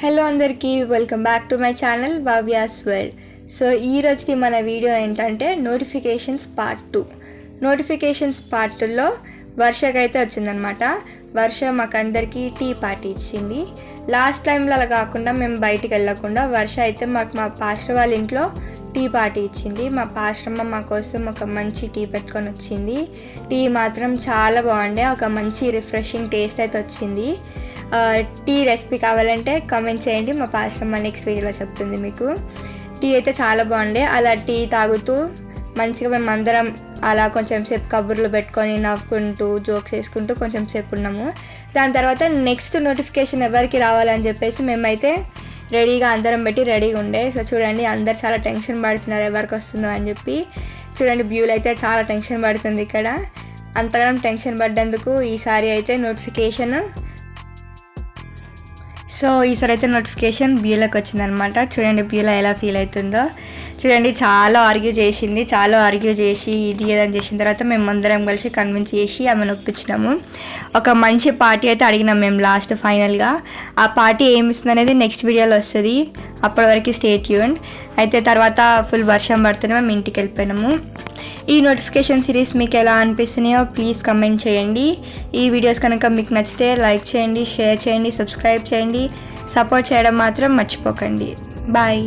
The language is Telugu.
హలో అందరికీ welcome back to my channel Bhavya's world. So ఈ రోజుకి మన వీడియో ఏంటంటే నోటిఫికేషన్స్ పార్ట్ 2. నోటిఫికేషన్స్ పార్ట్ 2లో వర్షకైతే వచ్చిందనమాట. వర్ష మాకందరికీ టీ పార్టీ ఇచ్చింది. లాస్ట్ టైంలో అలా కాకుండా మేము బయటికి వెళ్ళకుండా వర్ష అయితే మాకు మా పాస్టర్ వాళ్ళ ఇంట్లో టీ పార్టీ ఇచ్చింది. మా పాస్టమ్మ మా కోసం ఒక మంచి టీ పెట్టుకొని వచ్చింది. టీ మాత్రం చాలా బాగుండే, ఒక మంచి రిఫ్రెషింగ్ టేస్ట్ అయితే వచ్చింది. టీ రెసిపీ కావాలంటే కామెంట్ చేయండి, మా పాస్టమ్మ నెక్స్ట్ వీడియోలో చెప్తుంది మీకు. టీ అయితే చాలా బాగుండే. అలా టీ తాగుతూ మంచిగా మేము అందరం అలా కొంచెం సేపు కబుర్లు పెట్టుకొని నవ్వుకుంటూ జోక్స్ వేసుకుంటూ కొంచెం సేపు ఉన్నాము. దాని తర్వాత నెక్స్ట్ నోటిఫికేషన్ ఎవరికి రావాలని చెప్పేసి మేమైతే రెడీగా అందరం పెట్టి రెడీగా ఉండే. సో చూడండి, అందరు చాలా టెన్షన్ పడుతున్నారు ఎవరికి వస్తుందో అని చెప్పి. చూడండి, బ్యూలు అయితే చాలా టెన్షన్ పడుతుంది ఇక్కడ. అంతగానం టెన్షన్ పడ్డందుకు ఈసారి అయితే నోటిఫికేషన్ బ్యూలకు వచ్చిందనమాట. చూడండి బ్యూలా ఎలా ఫీల్ అవుతుందో. చూడండి, చాలా ఆర్గ్యూ చేసి ఇది ఏదని చేసిన తర్వాత మేము అందరం కలిసి కన్విన్స్ చేసి ఆమెను ఒప్పించినాము. ఒక మంచి పార్టీ అయితే అడిగినాం మేము లాస్ట్ ఫైనల్గా. ఆ పార్టీ ఏమి ఇస్తుంది అనేది నెక్స్ట్ వీడియోలో వస్తుంది. అప్పటి వరకు స్టే ట్యూన్డ్. అయితే తర్వాత ఫుల్ వర్షం పడుతూనే మేము ఇంటికి వెళ్ళిపోయినాము. ఈ నోటిఫికేషన్ సిరీస్ మీకు ఎలా అనిపిస్తున్నాయో ప్లీజ్ కమెంట్ చేయండి. ఈ వీడియోస్ కనుక మీకు నచ్చితే లైక్ చేయండి, షేర్ చేయండి, సబ్స్క్రైబ్ చేయండి. సపోర్ట్ చేయడం మాత్రం మర్చిపోకండి. బాయ్.